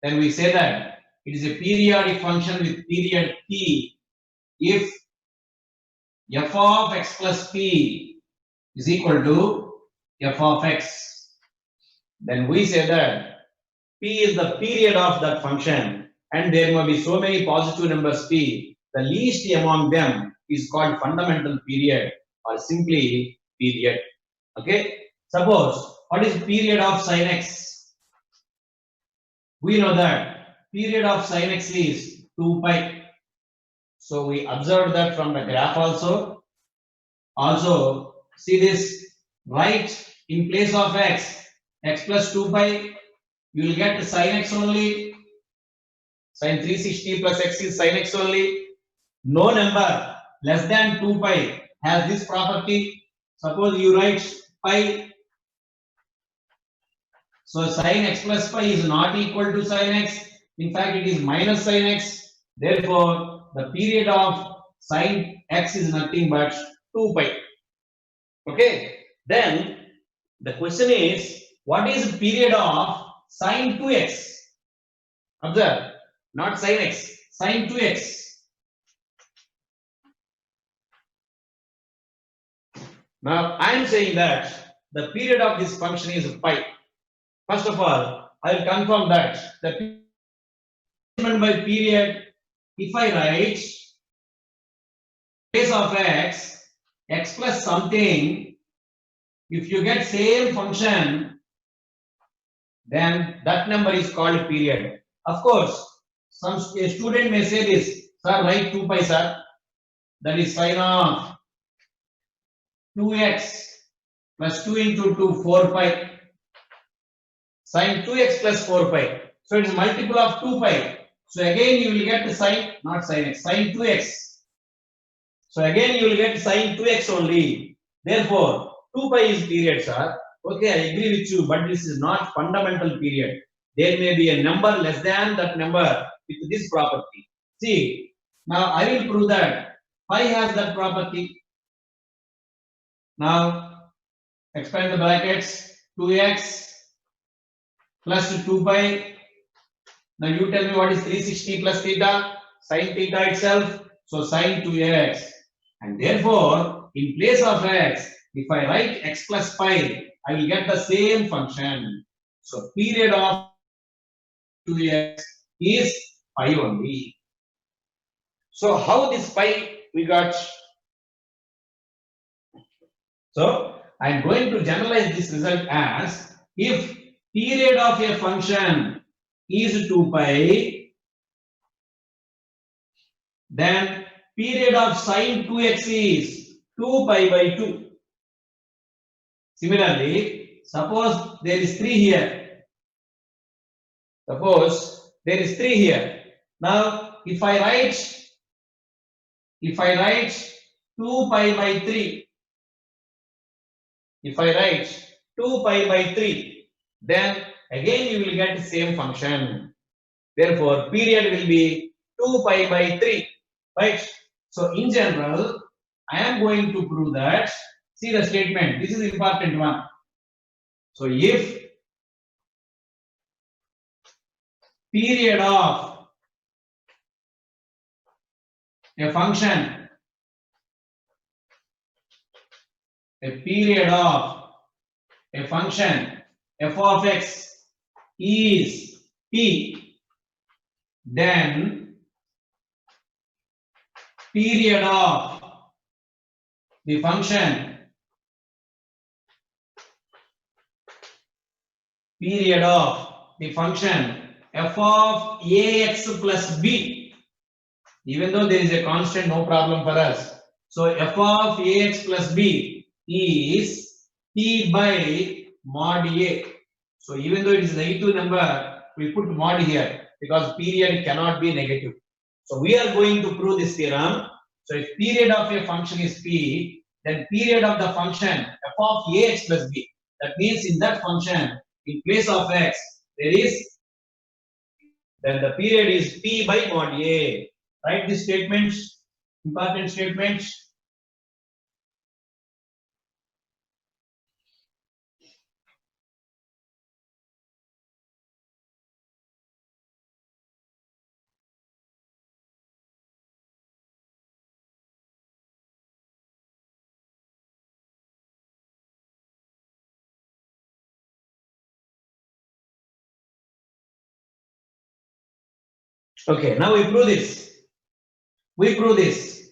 then we say that it is a periodic function with period t if f of x plus p is equal to f of x. Then we say that p is the period of that function and there may be so many positive numbers p. The least among them is called fundamental period or simply period. Okay. Suppose what is period of sin x? We know that period of sin x is 2 pi. So we observed that from the graph also. Also, see this, right in place of x plus 2 pi, you will get sin x only. Sin 360 plus x is sin x only. No number less than 2 pi has this property. Suppose you write pi. So sin x plus pi is not equal to sin x. In fact, it is minus sin x. Therefore, the period of sin x is nothing but 2 pi. Okay. Then the question is, what is the period of sin 2x? Observe, not sin x, sin 2x. Now I am saying that the period of this function is pi. First of all, I will confirm that the by period, if I write place of x plus something, if you get same function, then that number is called period. Of course, a student may say this, sir, write 2 pi, sir. That is sin of 2x plus 2 into 2, 4 pi. Sin 2x plus 4 pi. So it is multiple of 2 pi. So again you will get the sin, not sin x, sin 2x. So again you will get sin 2x only. Therefore, 2 pi is period, sir. Okay, I agree with you, but this is not fundamental period. There may be a number less than that number with this property. See, now I will prove that pi has that property. Now, expand the brackets, 2x plus 2 pi. Now you tell me what is 360 plus theta, sin theta itself. So sin 2x. And therefore, in place of x, if I write x plus pi, I will get the same function. So period of 2x is pi only. So how this pi we got? So I am going to generalize this result as if period of a function is 2 pi, then period of sin 2x is 2 pi by 2. Similarly, suppose there is 3 here. Suppose there is 3 here. Now, if I write 2 pi by 3, if I write 2 pi by 3, then again you will get the same function. Therefore, period will be 2 pi by 3, right? So, in general, I am going to prove that, see the statement, this is important one. So, if period of a function, f of x is p, then period of the function f of ax plus b, even though there is a constant, no problem for us. So f of ax plus b is p by mod a. So even though it is a negative number, we put mod here because period cannot be negative. So we are going to prove this theorem. So if period of a function is p, then period of the function f of ax plus b. That means in that function, in place of x, there is, then the period is p by mod a. Write these statements, important statements. Okay, now we prove this. We prove this.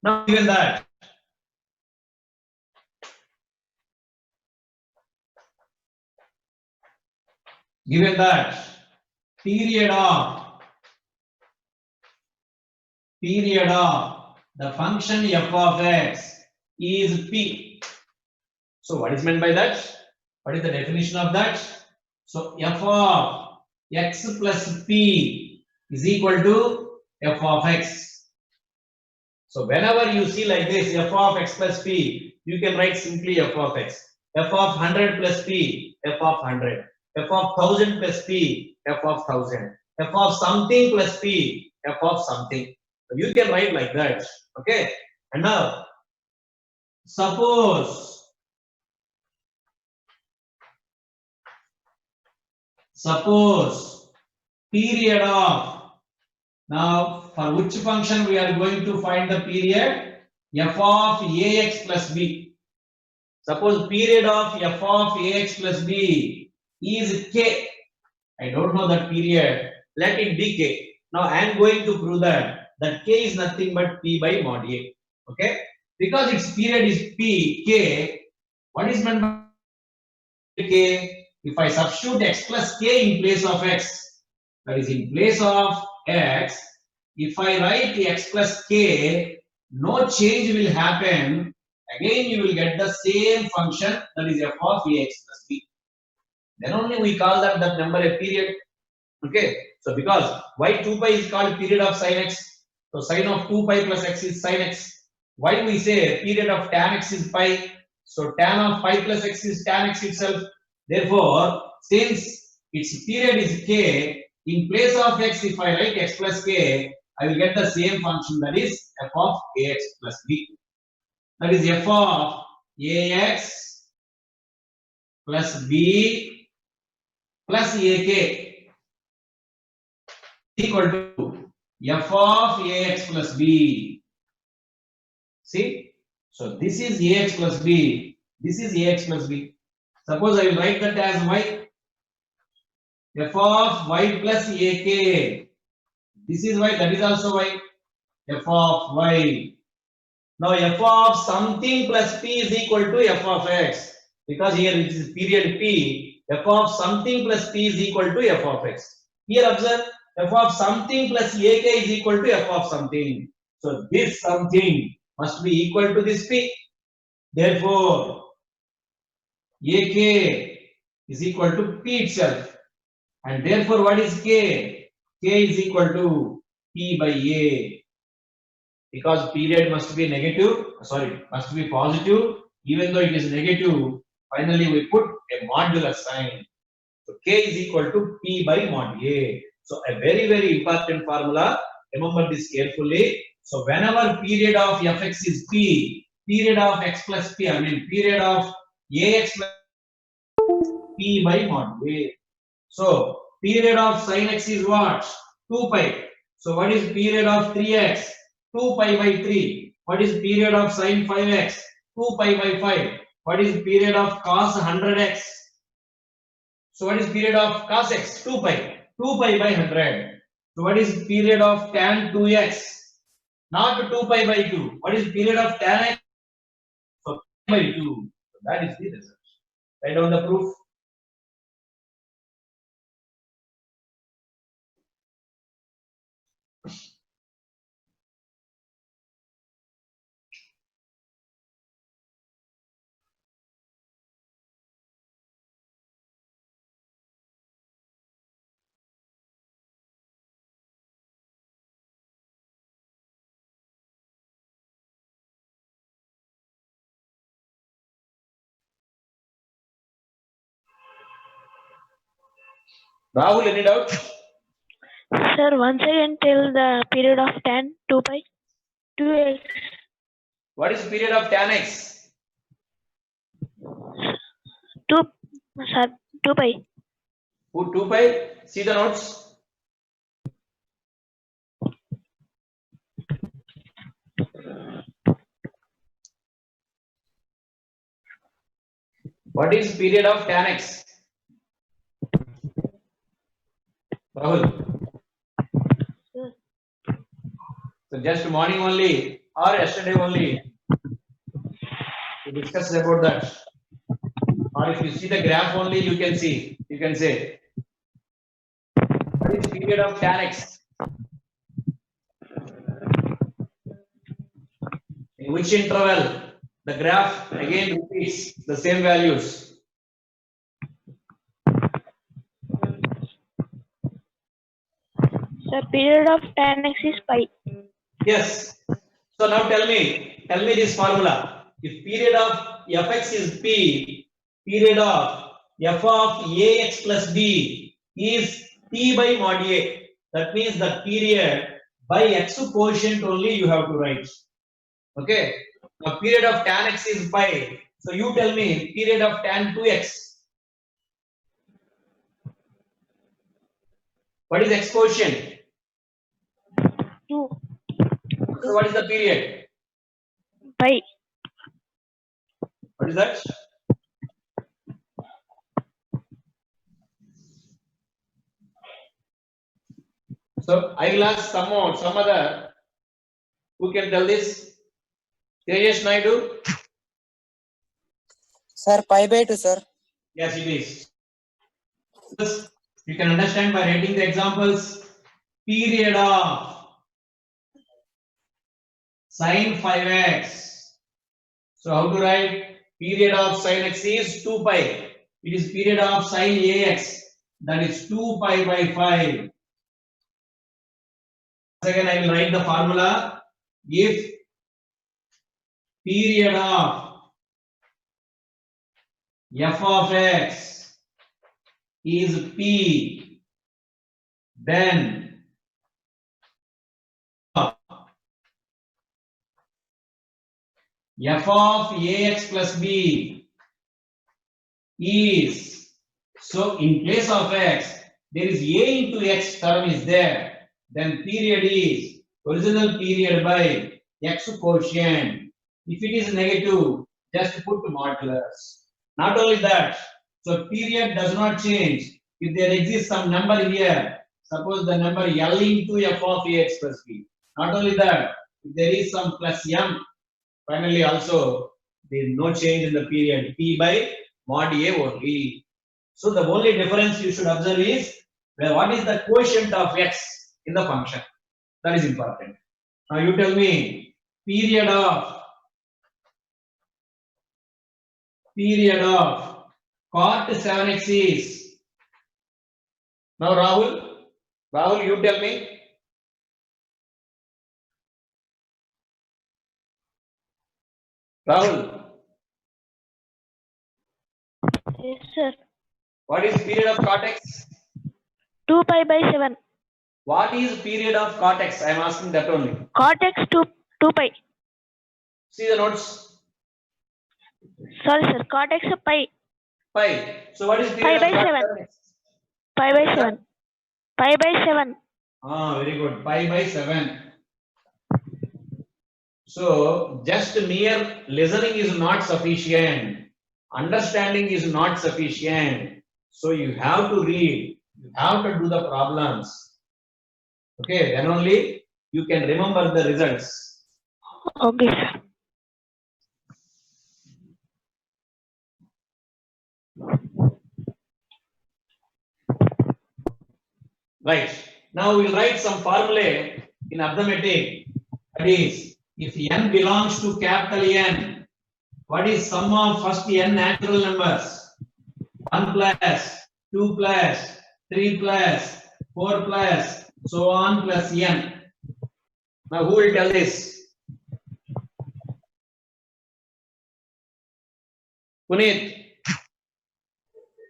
Now given that period of the function f of x is p. So what is meant by that? What is the definition of that? So f of x plus p is equal to f of x. So whenever you see like this f of x plus p, you can write simply f of x. F of 100 plus p, f of 100. F of 1000 plus p, f of 1000. F of something plus p, f of something. So you can write like that. Okay. And now suppose period of, now for which function we are going to find the period? F of ax plus b. Suppose period of f of ax plus b is k. I don't know that period. Let it be k. Now I am going to prove that k is nothing but p by mod a. Okay? Because its period is p, k. What is meant by k? If I substitute x plus k in place of x, that is in place of x, if I write x plus k, no change will happen. Again, you will get the same function, that is f of ax plus b. Then only we call that number a period. Okay. So because why 2 pi is called period of sin x? So sin of 2 pi plus x is sin x. Why we say period of tan x is pi? So tan of pi plus x is tan x itself. Therefore, since its period is k, in place of x, if I write x plus k, I will get the same function, that is f of ax plus b. That is f of ax plus b plus ak equal to f of ax plus b. See? So this is ax plus b. This is ax plus b. Suppose I will write that as y. F of y plus ak. This is y, that is also y. F of y. Now f of something plus p is equal to f of x. Because here it is period p. F of something plus p is equal to f of x. Here observe, f of something plus ak is equal to f of something. So this something must be equal to this p. Therefore, ak is equal to p itself. And therefore, what is k? K is equal to p by a. Because period must be negative, must be positive. Even though it is negative, finally we put a modular sign. So k is equal to p by mod a. So a very, very important formula. Remember this carefully. So whenever period of fx is p, period of x plus p, period of ax plus p by mod a. So period of sin x is what? 2 pi. So what is period of 3x? 2 pi by 3. What is period of sin 5x? 2 pi by 5. What is period of cos 100x? So what is period of cos x? 2 pi. 2 pi by 100. So what is period of tan 2x? Not 2 pi by 2. What is period of tan x? So pi by 2. So that is the result. Write down the proof. Rahul, any doubt? Sir, once again tell the period of tan 2 pi 2x. What is period of tan x? 2 sir 2 pi. Put 2 pi. See the notes. What is period of tan x? Rahul. Sir. So just morning only or yesterday only we discussed about that. Or if you see the graph only, you can see. You can say what is period of tan x? In which interval the graph again repeats the same values? Sir, period of tan x is pi. Yes. So now tell me this formula. If period of fx is p, period of f of ax plus b is p by mod a. That means the period by x quotient only you have to write. Okay. Now period of tan x is pi. So you tell me period of tan 2x. What is x quotient? 2 So what is the period? pi. What is that? So I will ask some other who can tell this. Tejas Naidu? Sir, pi by 2, sir. Yes, it is. You can understand by writing the examples. Period of sin 5x. So how to write? Period of sin x is 2 pi. It is period of sin ax. That is 2 pi by 5. Once again, I will write the formula. If period of f of x is p, then f of ax plus b is, so in place of x, there is a into x term is there, then period is original period by x quotient. If it is negative, just put modulus. Not only that, so period does not change. If there exists some number here, suppose the number L into f of ax plus b. Not only that, if there is some plus m, finally also there is no change in the period, p by mod a only. So the only difference you should observe is what is the quotient of x in the function. That is important. Now you tell me period of cot 7x is. Now Rahul, you tell me. Rahul, Yes, sir. what is period of cot x? 2 pi by 7. What is period of cot x? I am asking that only. Cot x 2 pi. See the notes. Sorry, sir. Cot x pi. Pi. So what is Pi period by of cot 7. 7x? Pi by 7. Pi by 7. Ah, very good. Pi by 7. So just mere listening is not sufficient. Understanding is not sufficient. So you have to read. You have to do the problems. Okay, then only you can remember the results. Okay, sir. Right. Now we'll write some formulae in arithmetic. That is, if n belongs to capital N, what is sum of first n natural numbers? 1 plus, 2 plus, 3 plus, 4 plus, so on plus n. Now who will tell this? Puneet,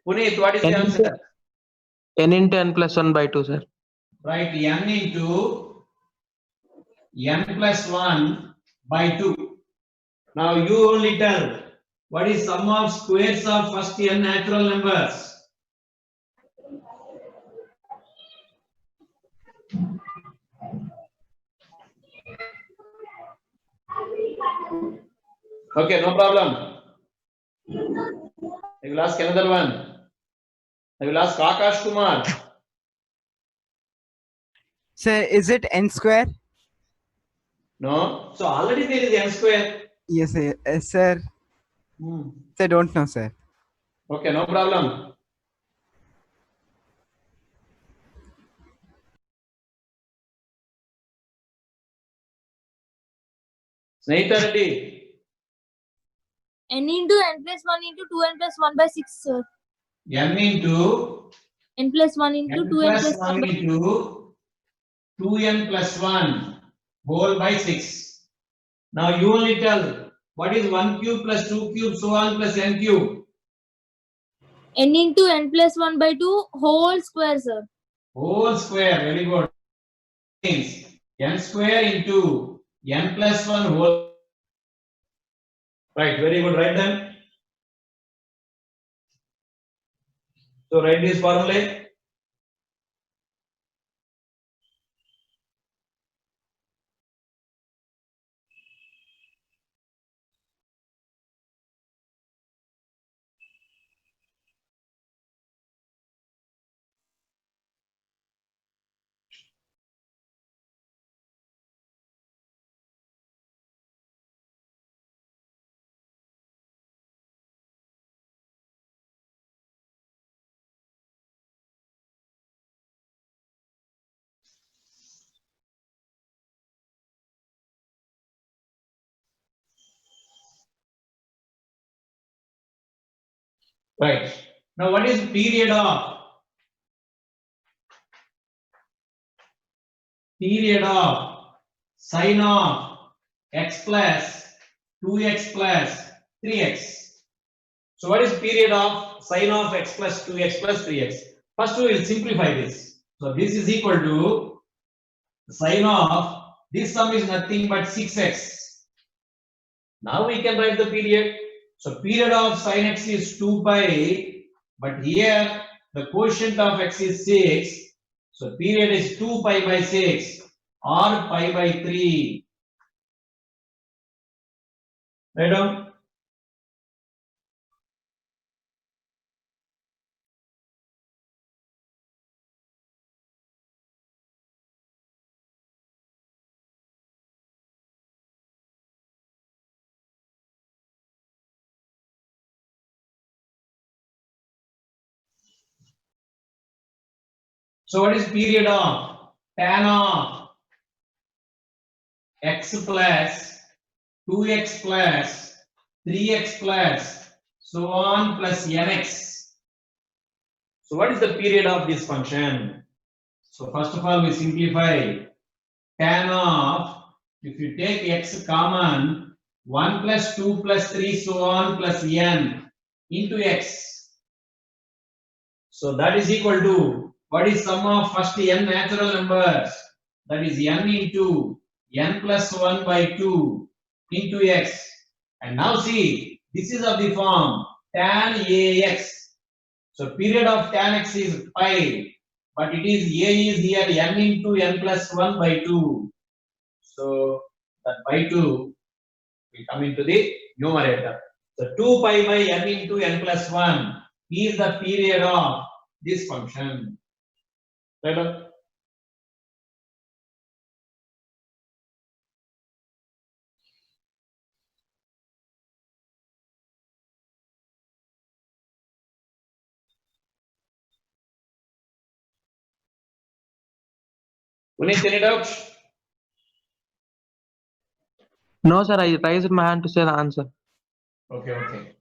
what is the answer? N into n plus 1 by 2, sir. Right, n into n plus 1 by 2. Now you only tell what is sum of squares of first n natural numbers. Okay, no problem. I will ask another one. I will ask Akash Kumar. Sir, is it n square? No. So already there is n square. Yes, sir. I don't know, sir. Okay, no problem. Snehita Reddy, n into n plus 1 into 2n plus 1 by 6, sir. n into N plus 1 into n 2n plus plus 1 1 by into 2n plus 1 whole by 6. Now you only tell what is 1 cube plus 2 cube so on plus n cube. n into n plus 1 by 2 whole square, sir. Whole square, very good. Means n square into n plus 1 whole. Right, very good, write them. So write this formula. Right. Now what is period of sine of x plus 2x plus 3x. So what is period of sine of x plus 2x plus 3x? First we will simplify this. So this is equal to sine of this sum is nothing but 6x. Now we can write the period. So period of sine x is 2 pi, but here the quotient of x is 6. So period is 2 pi by 6 or pi by 3. Write down. So what is period of tan of x plus 2x plus 3x plus so on plus nx. So what is the period of this function? So first of all we simplify tan of, if you take x common, 1 plus 2 plus 3 so on plus n into x. So that is equal to, what is sum of first n natural numbers? That is n into n plus 1 by 2 into x. And now see, this is of the form tan ax. So period of tan x is pi, but it is a is here n into n plus 1 by 2. So that by 2 will come into the numerator. So 2 pi by n into n plus 1 is the period of this function. Right? Puneet, any doubts? No, sir. I raised my hand to say the answer. Okay, okay.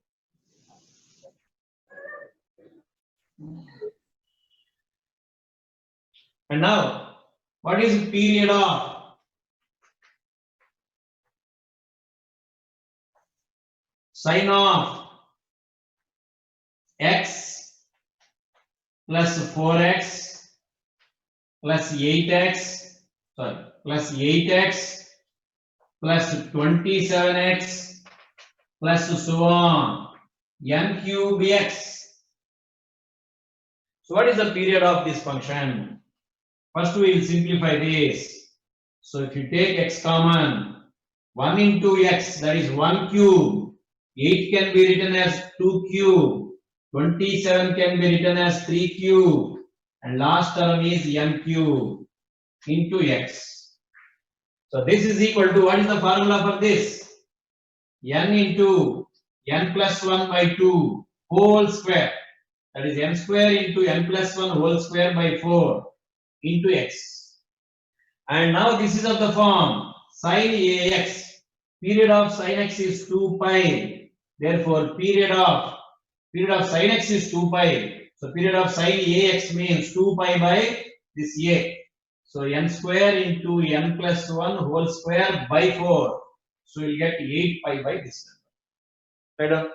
And now, what is period of sine of x plus 4x plus 8x, sorry, plus 8x plus 27x plus so on, n cube x. So what is the period of this function? First we will simplify this. So if you take x common, 1 into x, that is 1 cube, 8 can be written as 2 cube, 27 can be written as 3 cube, and last term is n cube. into x. So this is equal to, what is the formula for this? N into n plus 1 by 2 whole square. That is n square into n plus 1 whole square by 4 into x. And now this is of the form sin ax. Period of sin x is 2 pi. Therefore, period of sin x is 2 pi. So period of sin ax means 2 pi by this a. So n square into n plus 1 whole square by 4. So you'll get 8 pi by this number. Right on?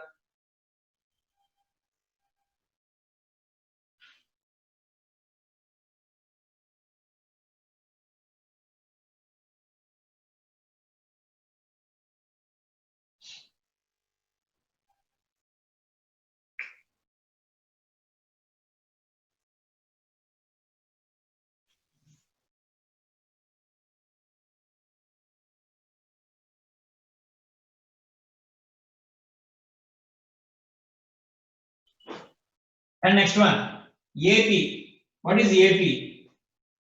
And next one, AP. What is AP?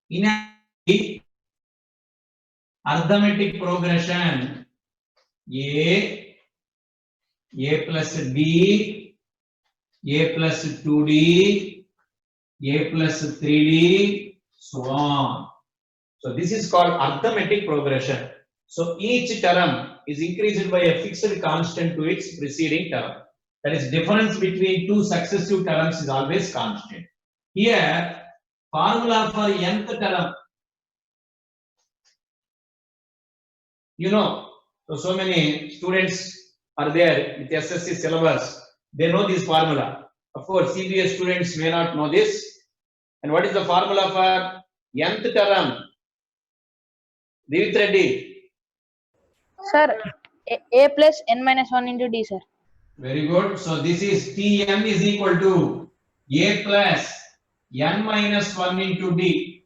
In a arithmetic progression, A plus D, A plus 2D, A plus 3D, so on. So this is called arithmetic progression. So each term is increased by a fixed constant to its preceding term. That is, difference between two successive terms is always constant. Here, formula for nth term, you know, so many students are there with SSC syllabus. They know this formula. Of course, CBS students may not know this. And what is the formula for nth term? Divit Reddy. Sir, a plus n minus 1 into d, sir. Very good. So this is Tm is equal to a plus n minus 1 into d.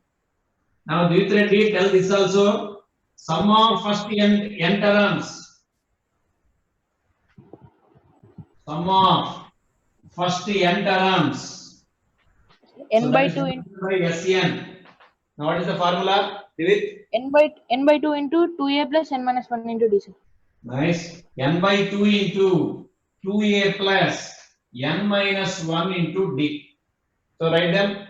Now Divit Reddy, tell this also. Sum of first n terms. Sum of first n terms. n So by that is 2 into by Sn. Now what is the formula? Divit? n by 2 into 2a plus n minus 1 into d, sir. Nice. N by 2 into 2a plus n minus 1 into d. So write them.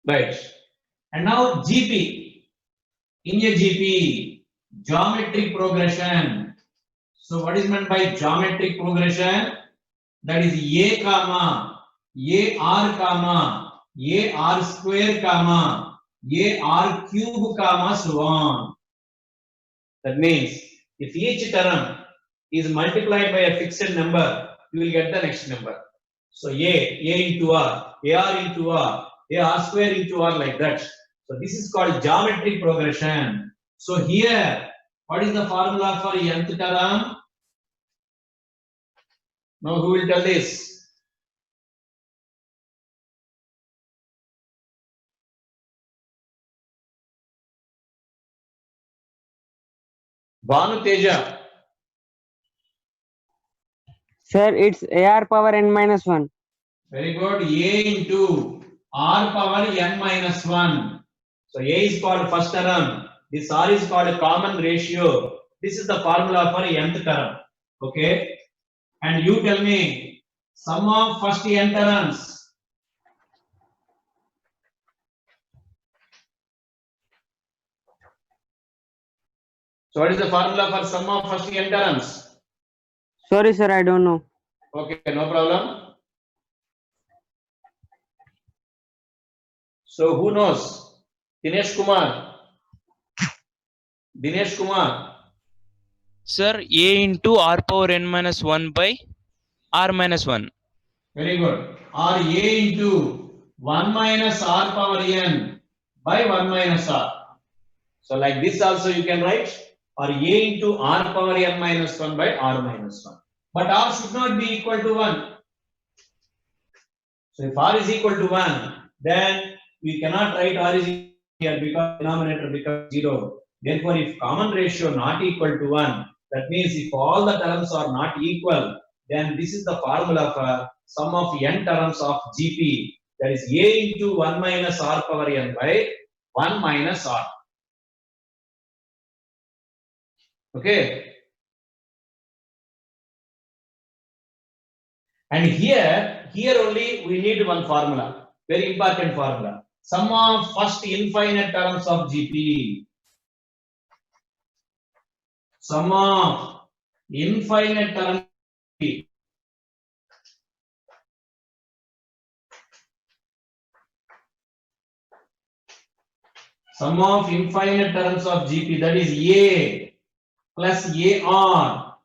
Right. And now GP. In a GP, geometric progression. So what is meant by geometric progression? That is a comma, ar comma, ar square comma, ar cube comma, so on. That means if each term is multiplied by a fixed number, you will get the next number. So a into r, ar into r, ar square into r, like that. So this is called geometric progression. So here, what is the formula for nth term? Now who will tell this? Banu Teja. Sir, it's AR power n minus 1. Very good. A into r power n minus 1. So A is called first term. This R is called a common ratio. This is the formula for nth term. Okay. And you tell me sum of first n terms. So what is the formula for sum of first n terms? Sorry, sir, I don't know. Okay, no problem. So who knows? Dinesh Kumar. Dinesh Kumar. Sir, a into r power n minus 1 by r minus 1. Very good. Or a into 1 minus r power n by 1 minus r. So like this also you can write, or a into r power n minus 1 by r minus 1. But r should not be equal to 1. So if r is equal to 1, then we cannot write r is equal here because denominator becomes 0. Therefore, if common ratio not equal to 1, that means if all the terms are not equal, then this is the formula for sum of n terms of GP. That is a into 1 minus r power n by 1 minus r. Okay. And here only we need one formula, very important formula. Sum of first infinite terms of GP. Sum of infinite terms of GP. Sum of infinite terms of GP, that is A plus AR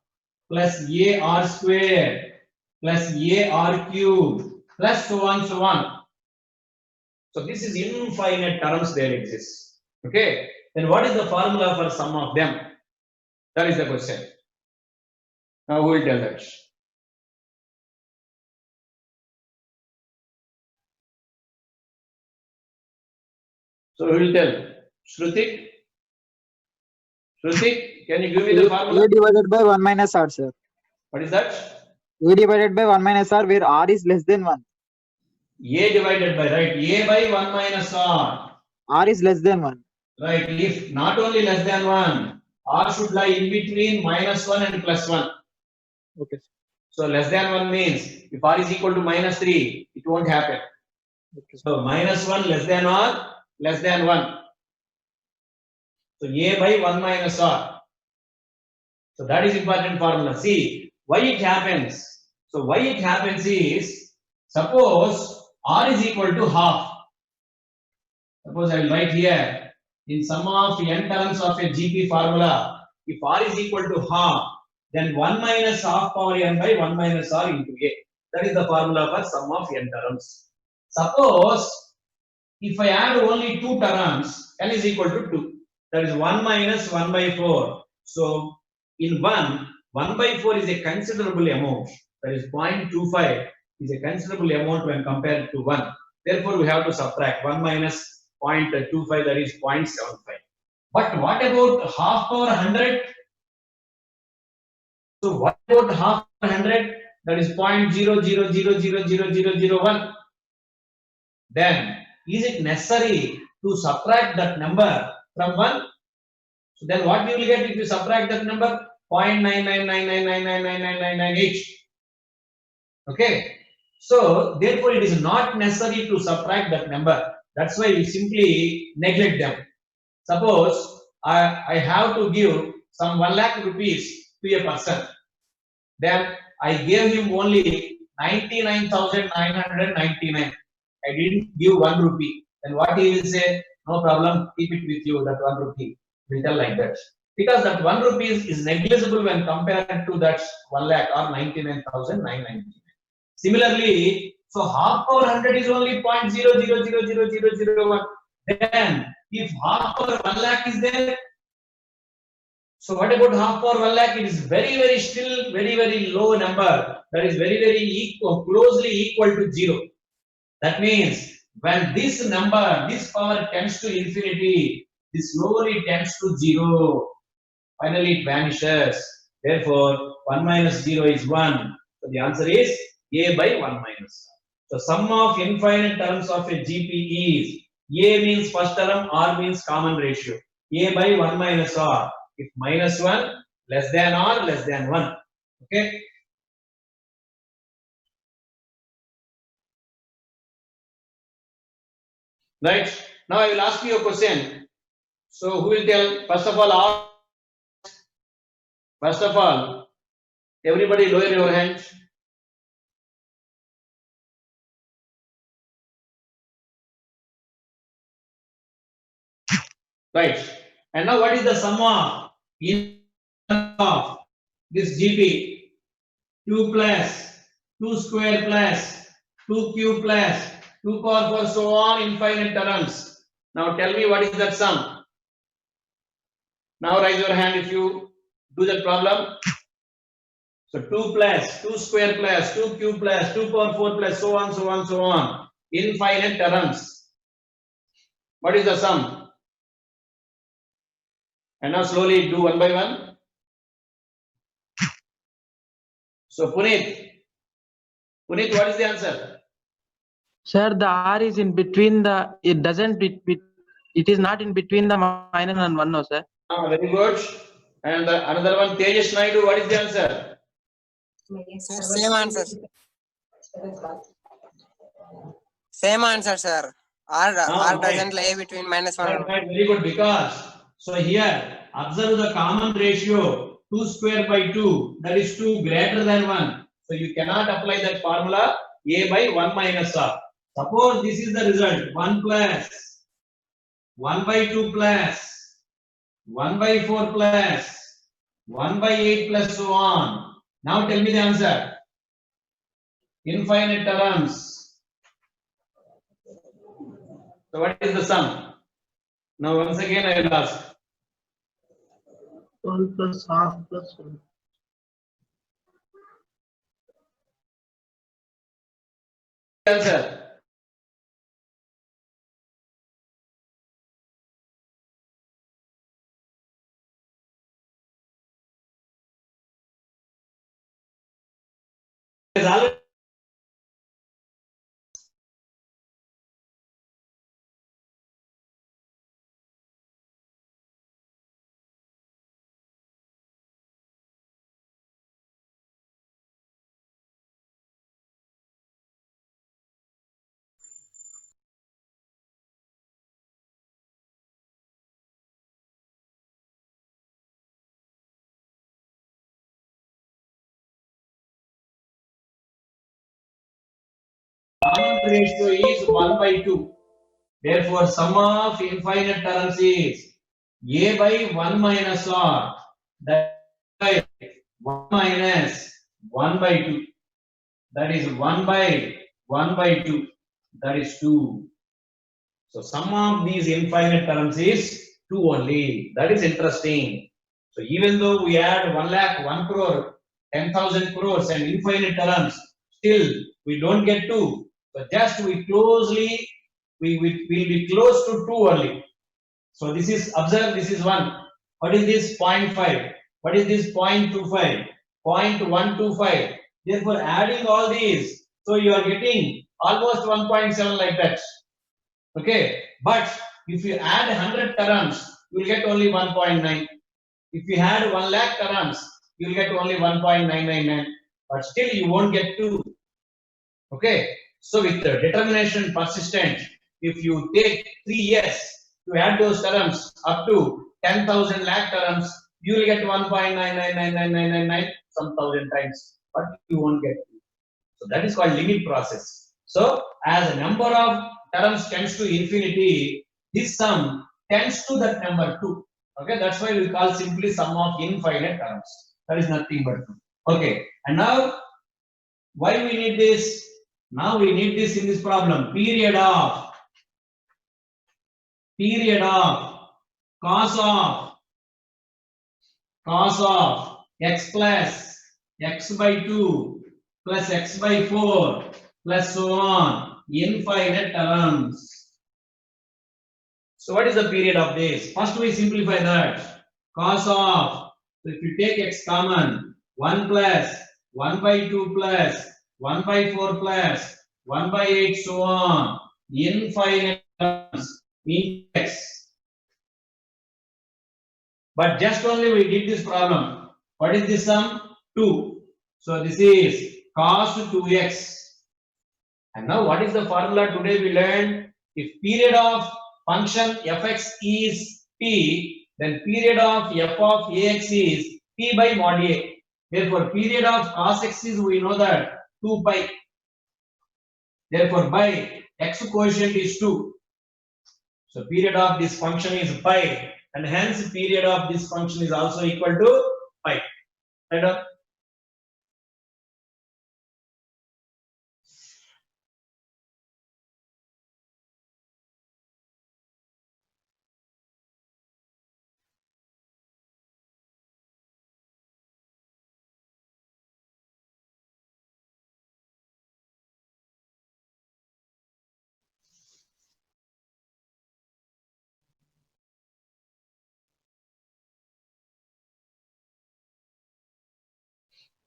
plus AR squared plus AR cubed plus so on so on. So this is infinite terms there exist. Okay. Then what is the formula for sum of them? That is the question. Now who will tell that? So who will tell? Shrutik? Shrutik, can you give me the formula? A divided by 1 minus r, sir. What is that? A divided by 1 minus r where r is less than 1. A divided by, right? A by 1 minus r. R is less than 1. Right. If not only less than 1, r should lie in between minus 1 and plus 1. Okay. So less than 1 means if r is equal to minus 3, it won't happen. Okay. So minus 1 less than or less than 1. So a by 1 minus r. So that is important formula. See why it happens. So why it happens is, suppose r is equal to half. Suppose I will write here in sum of n terms of a GP formula. If r is equal to half, then 1 minus half power n by 1 minus r into a. That is the formula for sum of n terms. Suppose if I add only two terms, n is equal to 2. That is 1 minus 1 by 4. So in 1 by 4 is a considerable amount. That is 0.25 is a considerable amount when compared to 1. Therefore, we have to subtract 1 minus 0.25, that is 0.75. But what about half power 100? So what about half power 100? That is 0.00000001. Then is it necessary to subtract that number from 1? So then what we will get if you subtract that number? 0.99999999998. Okay. So therefore it is not necessary to subtract that number. That's why we simply neglect them. Suppose I have to give some 1 lakh rupees to a person. Then I gave him only 99,999. I didn't give 1 rupee. Then what he will say? No problem, keep it with you, that 1 rupee. Will tell like that. Because that 1 rupee is negligible when compared to that 1 lakh or 99,999. Similarly, so half power 100 is only 0.00000001. Then if half power 1 lakh is there, so what about half power 1 lakh? It is still very low number. That is very closely equal to 0. That means when this number, this power tends to infinity, this slowly tends to 0. Finally it vanishes. Therefore 1 minus 0 is 1. So the answer is a by 1 minus r. So sum of infinite terms of a GP is a means first term, r means common ratio. A by 1 minus r. If minus 1 less than or less than 1. Okay. Right. Now I will ask you a question. So who will tell? First of all, everybody lower your hands. Right. And now what is the sum of this GP? 2 plus 2 square plus 2 cube plus 2 power 4 so on infinite terms. Now tell me what is that sum? Now raise your hand if you do that problem. So 2 plus 2 square plus 2 cube plus 2 power 4 plus so on so on so on infinite terms. What is the sum? And now slowly do one by one. So Puneet, what is the answer? Sir, the R is in between the, it doesn't, it is not in between the minus and 1, no, sir. Very good. And another one, Tejas Naidu, what is the answer? Sir, same answer. Same answer, sir. R right. doesn't lie between -1 Right, and 1. right, very good. Because so here observe the common ratio 2 square by 2, that is 2 greater than 1. So you cannot apply that formula a by 1 minus r. Suppose this is the result 1 plus 1 by 2 plus 1 by 4 plus 1 by 8 plus so on. Now tell me the answer. Infinite terms. So what is the sum? Now once again I will ask. 12 plus half plus 1. Answer. Is already common ratio is 1 by 2. Therefore, sum of infinite terms is a by 1 minus r. That is 1 minus 1 by 2. That is 1 by 1 by 2. That is 2. So sum of these infinite terms is 2 only. That is interesting. So even though we add 1 lakh, 1 crore, 10,000 crores and infinite terms, still we don't get 2. So just we closely, we will be close to 2 only. So this is, observe, this is 1. What is this? 0.5. What is this? 0.25. 0.125. Therefore adding all these, so you are getting almost 1.7 like that. Okay, but if you add 100 terms, you will get only 1.9. If you add 1 lakh terms, you will get only 1.999. But still you won't get 2. Okay, so with the determination persistent, if you take 3 years to add those terms up to 10,000 lakh terms, you will get 1.99999 some thousand times, but you won't get 2. So that is called limit process. So as a number of terms tends to infinity, this sum tends to that number 2. Okay, that's why we call simply sum of infinite terms. That is nothing but 2. Okay, and now why we need this? Now we need this in this problem. Period of cos of x plus x by 2 plus x by 4 plus so on infinite terms. So what is the period of this? First we simplify that. Cos of, so if you take x common, 1 plus 1 by 2 plus 1 by 4 plus 1 by 8 so on infinite terms in x. But just only we did this problem. What is this sum? 2. So this is cos 2x. And now what is the formula today we learned? If period of function fx is p, then period of f of ax is p by mod a. Therefore period of cos x is, we know that 2 pi. Therefore by x quotient is 2. So period of this function is pi, and hence period of this function is also equal to pi. Right?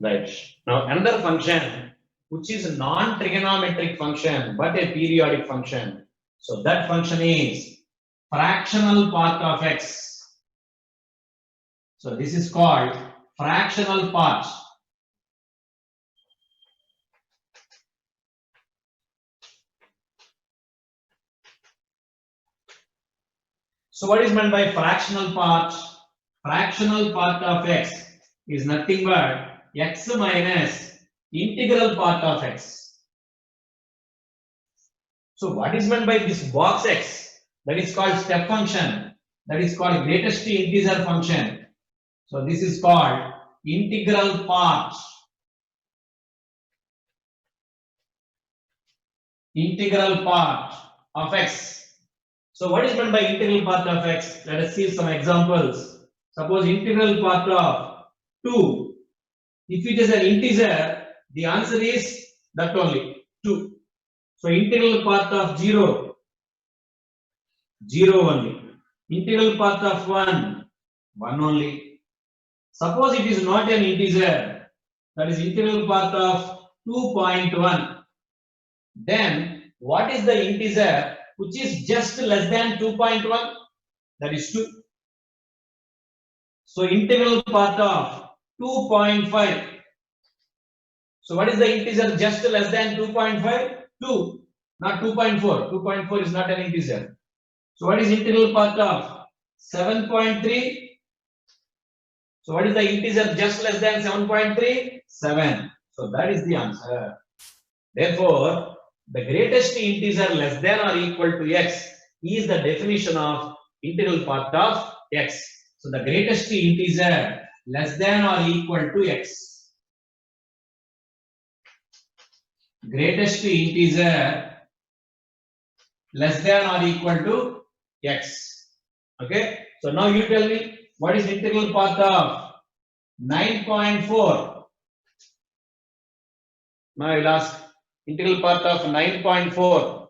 Right. Now another function which is a non-trigonometric function but a periodic function. So that function is fractional part of x. So this is called fractional part. So what is meant by fractional part? Fractional part of x is nothing but x minus integral part of x. So what is meant by this box x? That is called step function. That is called greatest integer function. So this is called integral part. Integral part of x. So what is meant by integral part of x? Let us see some examples. Suppose integral part of 2. If it is an integer, the answer is that only 2. So integral part of 0, 0 only. Integral part of 1, 1 only. Suppose it is not an integer, that is integral part of 2.1. Then what is the integer which is just less than 2.1? That is 2. So integral part of 2.5. So what is the integer just less than 2.5? 2, not 2.4. 2.4 is not an integer. So what is integral part of 7.3? So what is the integer just less than 7.3? 7. So that is the answer. Therefore, the greatest integer less than or equal to x is the definition of integral part of x. So the greatest integer less than or equal to x. Greatest integer less than or equal to x. Okay. So now you tell me what is integral part of 9.4. Now I will ask integral part of 9.4.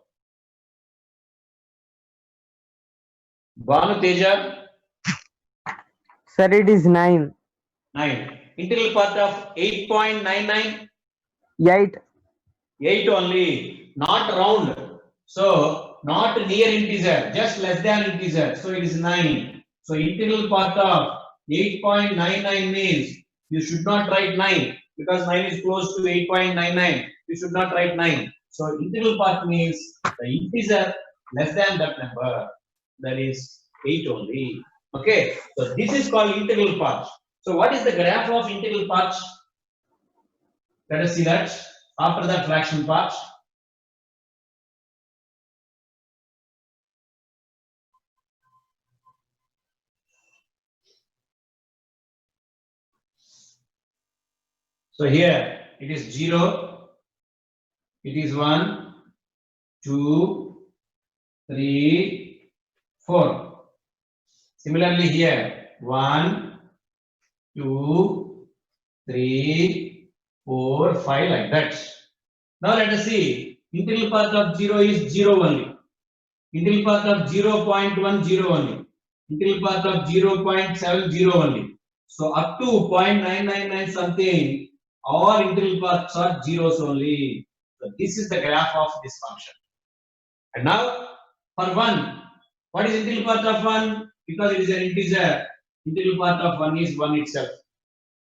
Bhanu Teja. Sir, it is 9. 9. Integral part of 8.99. 8. 8 only, not round. So not near integer, just less than integer. So it is 9. So integral part of 8.99 means you should not write 9 because 9 is close to 8.99. You should not write 9. So integral part means the integer less than that number. That is 8 only. Okay. So this is called integral part. So what is the graph of integral part? Let us see that. After that fraction part. So here it is 0, it is 1, 2, 3, 4. Similarly here 1, 2, 3, 4, 5 like that. Now let us see. Integral part of 0 is 0 only. Integral part of 0.1 0 only. Integral part of 0.70 only. So up to 0.999 something, all integral parts are zeros only. So this is the graph of this function. And now for 1, what is integral part of 1? Because it is an integer, integral part of 1 is 1 itself.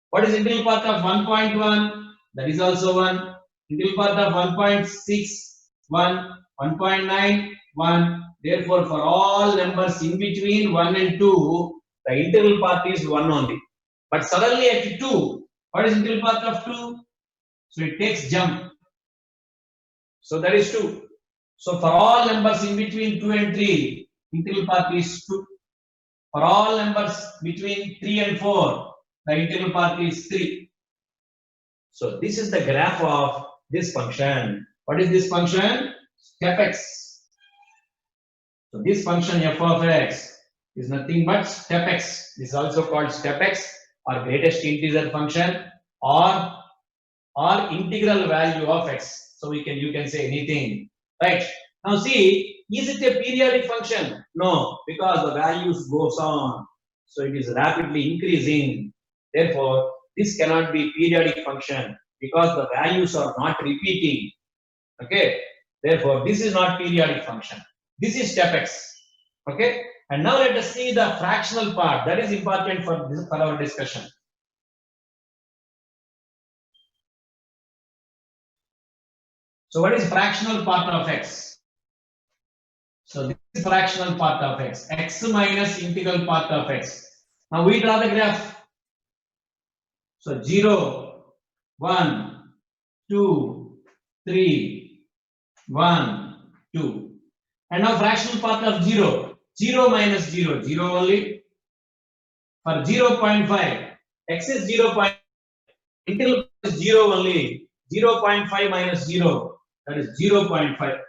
What is integral part of 1.1? That is also 1. Integral part of 1.6, 1, 1.9, 1. Therefore, for all numbers in between 1 and 2, the integral part is 1 only. But suddenly at 2, what is integral part of 2? So it takes jump. So that is 2. So for all numbers in between 2 and 3, integral part is 2. For all numbers between 3 and 4, the integral part is 3. So this is the graph of this function. What is this function? Step x. So this function f of x is nothing but step x. This is also called step x or greatest integer function or integral value of x. So you can say anything, right? Now see, is it a periodic function? No, because the values goes on. So it is rapidly increasing. Therefore, this cannot be periodic function because the values are not repeating. Okay, therefore this is not periodic function. This is step x. Okay, and now let us see the fractional part. That is important for this, for our discussion. So what is fractional part of x? So this is fractional part of x. X minus integral part of x. Now we draw the graph. So 0, 1, 2, 3, 1, 2. And now fractional part of 0. 0 minus 0, 0 only. For 0.5, x is 0. Integral is 0 only. 0.5 minus 0, that is 0.5.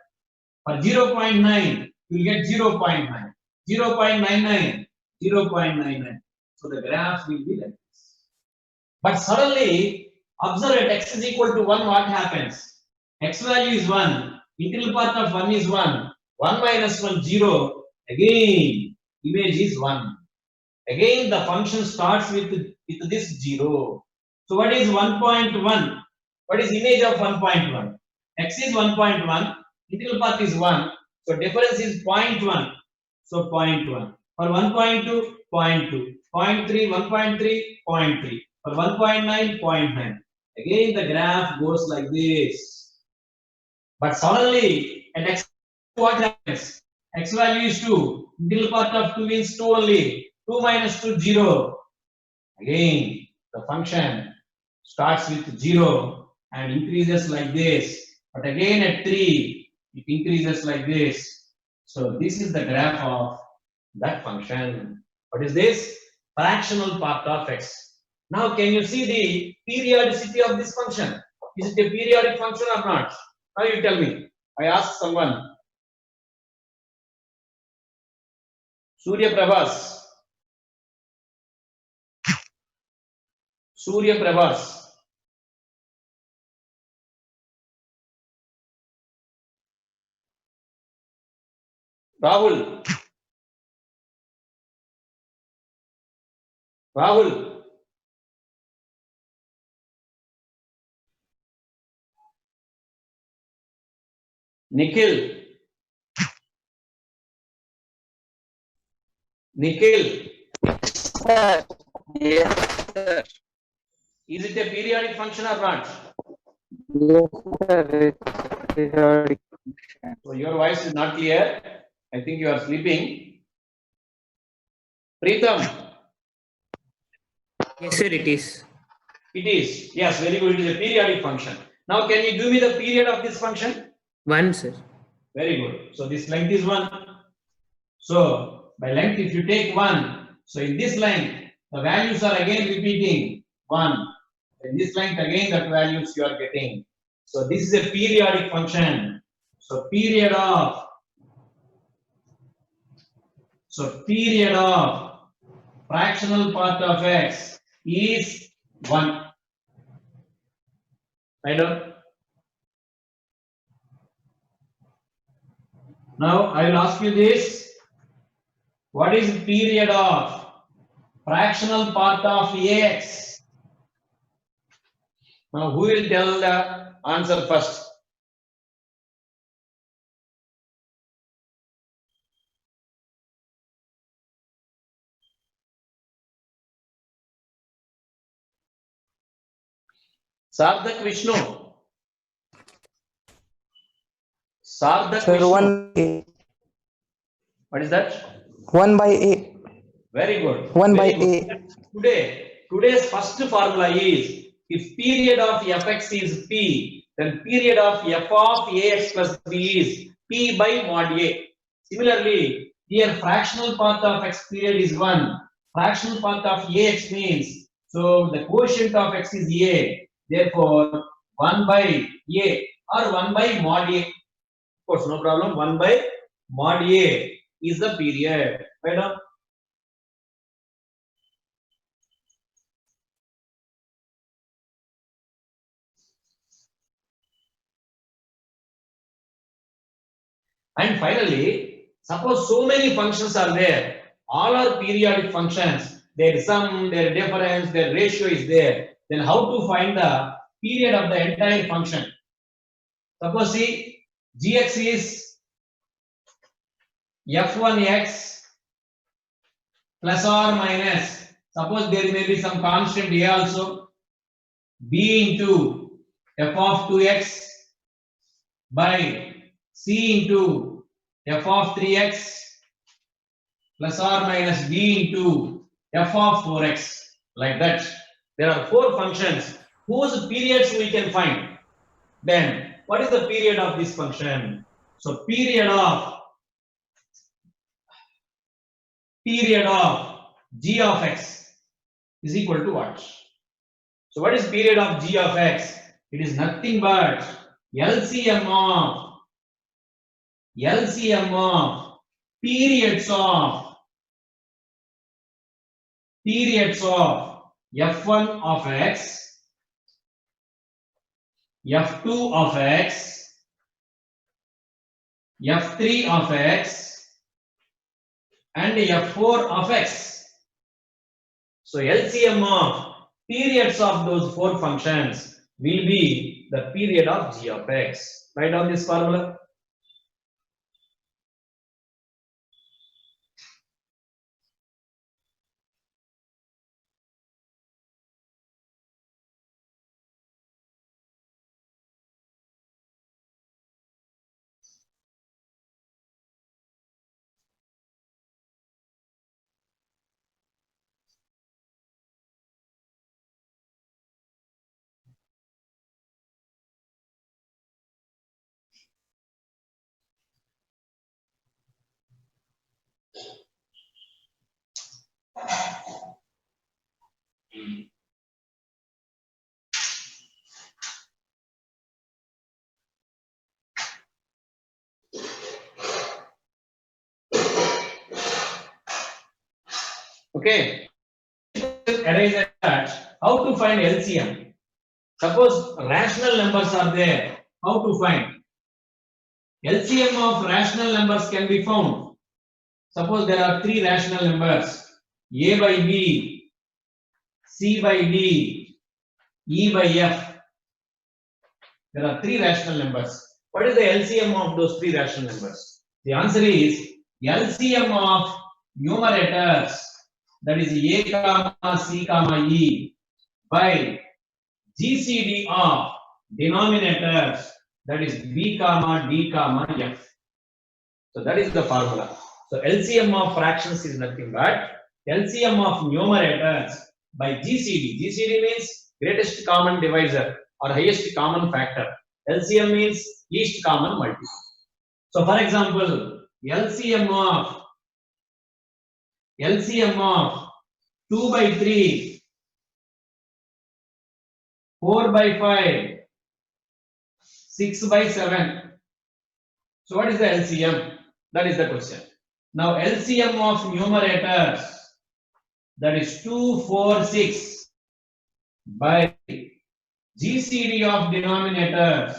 For 0.9, you will get 0.9. 0.99, 0.99. So the graph will be like this. But suddenly, observe at x is equal to 1, what happens? X value is 1, integral part of 1 is 1, 1 minus 1, 0, again, image is 1. Again, the function starts with this 0. So what is 1.1? What is image of 1.1? X is 1.1, integral part is 1, so difference is 0.1. So 0.1. For 1.2, 0.2. 0.3, 1.3, 0.3. For 1.9, 0.9. Again, the graph goes like this. But suddenly, at x, what happens? X value is 2. Integral part of 2 means 2 only. 2 minus 2, 0. Again, the function starts with 0 and increases like this. But again, at 3, it increases like this. So this is the graph of that function. What is this? Fractional part of x. Now, can you see the periodicity of this function? Is it a periodic function or not? Now you tell me. I asked someone. Surya Prabhas. Surya Prabhas. Rahul. Rahul. Nikhil. Nikhil. Yes, sir. Is it a periodic function or not? Yes, sir. It's periodic. So your voice is not clear. I think you are sleeping. Preetham. Yes, sir, it is. It is. Yes, very good. It is a periodic function. Now, can you give me the period of this function? 1, sir. Very good. So this length is 1. So by length, if you take 1, so in this length, the values are again repeating 1. In this length, again, that values you are getting. So this is a periodic function. So period of fractional part of x is 1. Right on? Now I will ask you this. What is the period of fractional part of ax? Now who will tell the answer first? Sardak Vishnu. Sardak Sir, Vishnu. What is that? 1 by A. Very good. 1 by Very good. Today's first formula is if period of fx is p, then period of f of ax plus b is p by mod a. Similarly, here fractional part of x period is 1. Fractional part of ax means, so the quotient of x is a. Therefore, 1 by a or 1 by mod a. Of course, no problem. 1 by mod a is the period. Right on? And finally, suppose so many functions are there, all are periodic functions, their sum, their difference, their ratio is there. then how to find the period of the entire function? Suppose see, gx is f1x plus or minus, suppose there may be some constant a also, b into f of 2x by c into f of 3x plus or minus b into f of 4x, like that. There are four functions whose periods we can find. Then what is the period of this function? So period of g of x is equal to what? So what is period of g of x? It is nothing but LCM of periods of f1 of x, f2 of x, f3 of x, and f4 of x. So LCM of periods of those four functions will be the period of g of x. Write down this formula. Okay. Arise at how to find LCM. Suppose rational numbers are there. How to find? LCM of rational numbers can be found. Suppose there are three rational numbers, a by b, c by d, e by f. There are three rational numbers. What is the LCM of those three rational numbers? The answer is LCM of numerators, that is a comma c comma e, by GCD of denominators, that is b comma d comma f. So that is the formula. So LCM of fractions is nothing but LCM of numerators by GCD. GCD means greatest common divisor or highest common factor. LCM means least common multiple. So for example, LCM of 2 by 3, 4 by 5, 6 by 7. So what is the LCM? That is the question. Now LCM of numerators, that is 2, 4, 6 by GCD of denominators,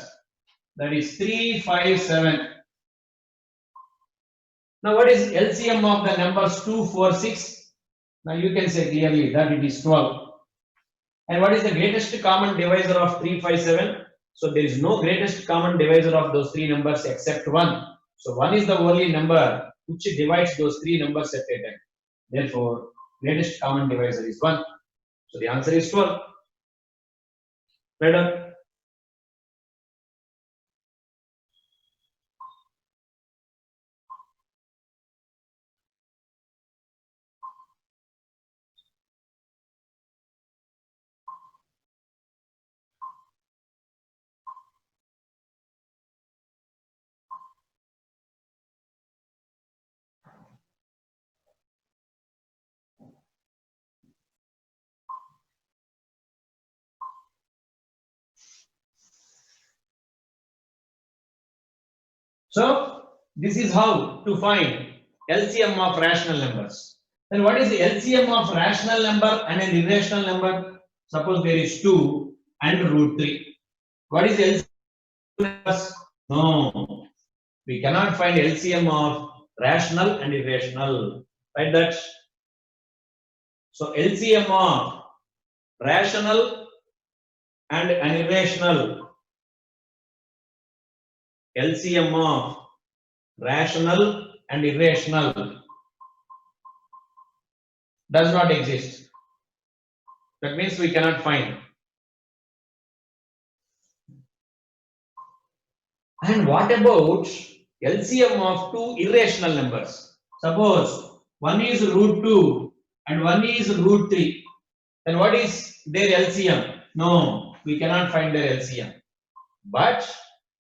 that is 3, 5, 7. Now what is LCM of the numbers 2, 4, 6? Now you can say clearly that it is 12. And what is the greatest common divisor of 3, 5, 7? So there is no greatest common divisor of those three numbers except 1. So 1 is the only number which divides those three numbers at a time. Therefore, greatest common divisor is 1. So the answer is 12. Right on. So this is how to find LCM of rational numbers. Then what is the LCM of rational number and an irrational number? Suppose there is 2 and root 3. What is the LCM of numbers? No, we cannot find LCM of rational and irrational. Right that? So LCM of rational and an irrational. LCM of rational and irrational does not exist. That means we cannot find. And what about LCM of two irrational numbers? Suppose one is root 2 and one is root 3. Then what is their LCM? No, we cannot find their LCM. But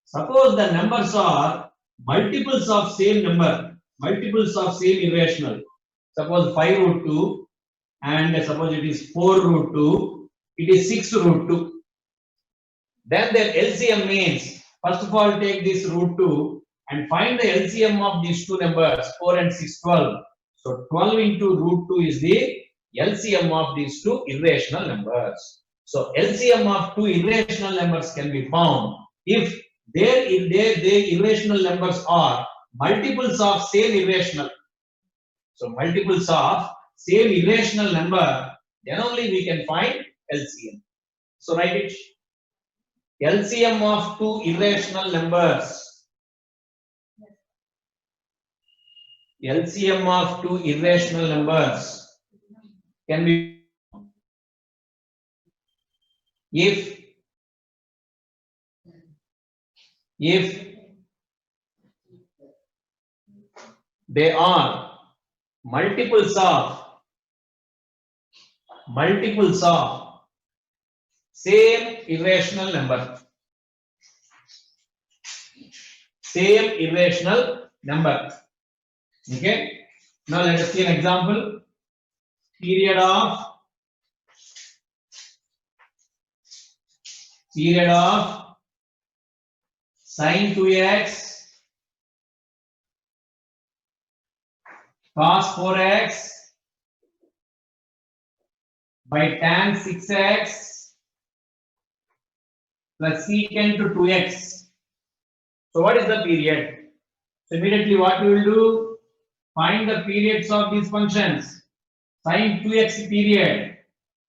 suppose the numbers are multiples of same number, multiples of same irrational. Suppose 5 root 2 and suppose it is 4 root 2, it is 6 root 2. Then their LCM means, first of all take this root 2 and find the LCM of these two numbers, 4 and 6, 12. So 12 into root 2 is the LCM of these two irrational numbers. So LCM of two irrational numbers can be found if their irrational numbers are multiples of same irrational. So multiples of same irrational number, then only we can find LCM. So write it. LCM of two irrational numbers. LCM of two irrational numbers can be if they are multiples of same irrational number. Same irrational number. Okay. Now let us see an example. Period of sin 2x cos 4x by tan 6x plus secant to 2x. So what is the period? So immediately what we will do? Find the periods of these functions. Sin 2x period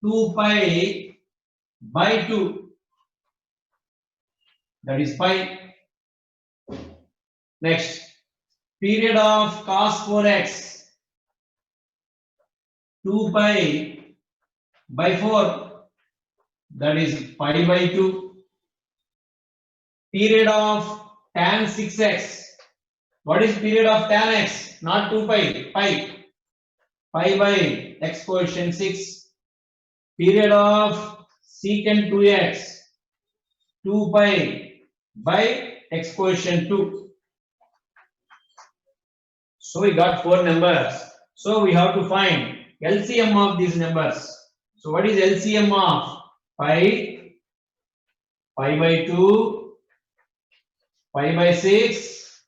2 pi by 2, that is pi. Next, period of cos 4x 2 pi by 4, that is pi by 2. Period of tan 6x. What is period of tan x? Not 2 pi, pi. Pi by x coefficient 6. Period of secant 2x. 2 pi by x coefficient 2. So we got 4 numbers. So we have to find LCM of these numbers. So what is LCM of pi? Pi by 2, pi by 6,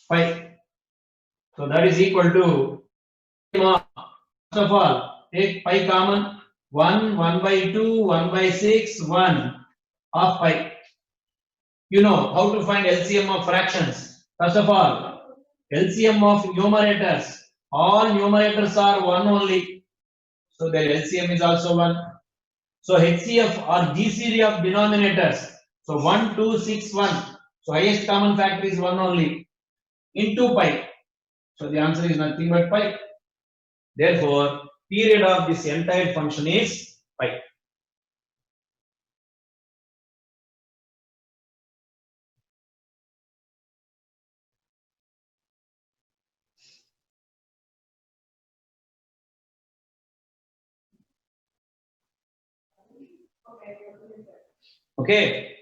pi. So that is equal to, first of all, take pi common, 1, 1 by 2, 1 by 6, 1 of pi. You know how to find LCM of fractions. First of all, LCM of numerators. All numerators are 1 only. So their LCM is also 1. So HCF or GCD of denominators. So 1, 2, 6, 1. So highest common factor is 1 only. Into pi. So the answer is nothing but pi. Therefore, period of this entire function is pi. Okay.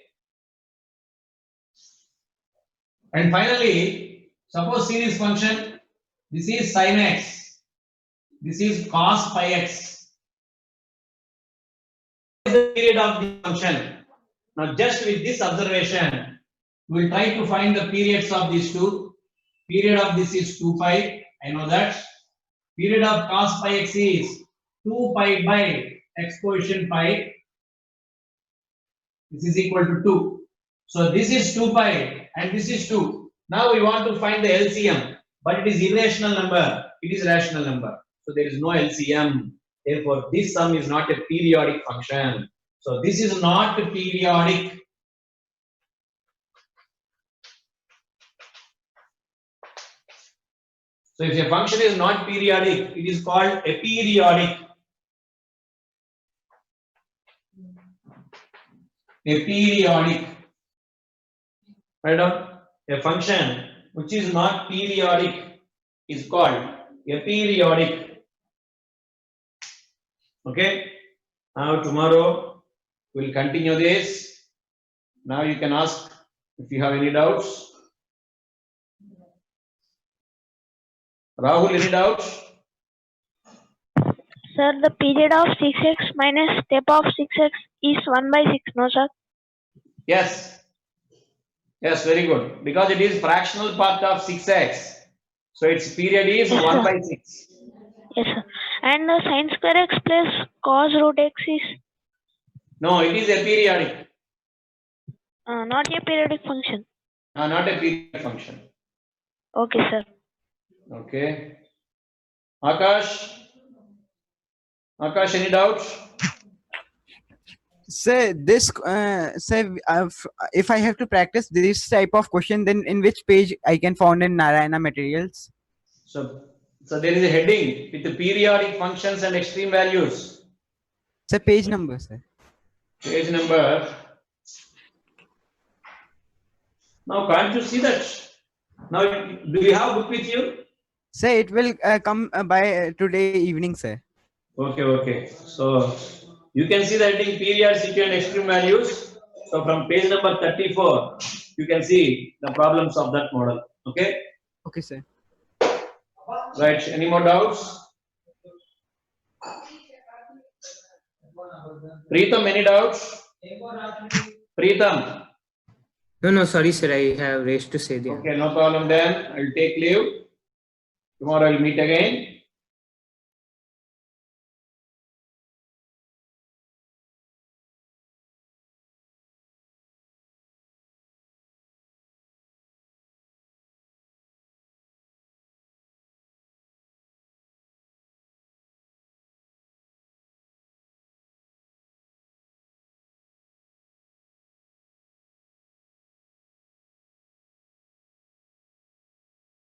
And finally, suppose series function, this is sin x, this is cos pi x. What is the period of the function? Now just with this observation, we will try to find the periods of these two. Period of this is 2 pi, I know that. Period of cos pi x is 2 pi by x coefficient pi. This is equal to 2. So this is 2 pi and this is 2. Now we want to find the LCM, but it is irrational number. It is rational number. So there is no LCM. Therefore, this sum is not a periodic function. So this is not periodic. So if a function is not periodic, it is called aperiodic. Aperiodic. Write down. A function which is not periodic is called aperiodic. Okay. Now tomorrow we'll continue this. Now you can ask if you have any doubts. Rahul, any doubts? Sir, the period of 6x minus step of 6x is 1 by 6, no sir? Yes. Yes, very good. Because it is fractional part of 6x. So its period is Yes, 1 sir. by 6. Yes sir. And the sin square x plus cos root x is No, it is aperiodic. not a periodic function. Not a periodic function. Okay sir. Okay. Akash? Akash, any doubts? Sir, this sir, if I have to practice this type of question, then in which page I can find in Narayana materials? So there is a heading with the periodic functions and extreme values. Sir, page number, sir. Page number. Now, can't you see that? Now, do you have book with you? Sir, it will come by today evening, sir. Okay. So you can see the heading periodicity and extreme values. So from page number 34, you can see the problems of that model. Okay. Okay, sir. Right. Any more doubts? Preetham, any doubts? Preetham. No, sorry, sir. I have raised to say the Okay, no problem then. I'll take leave. Tomorrow I'll meet again.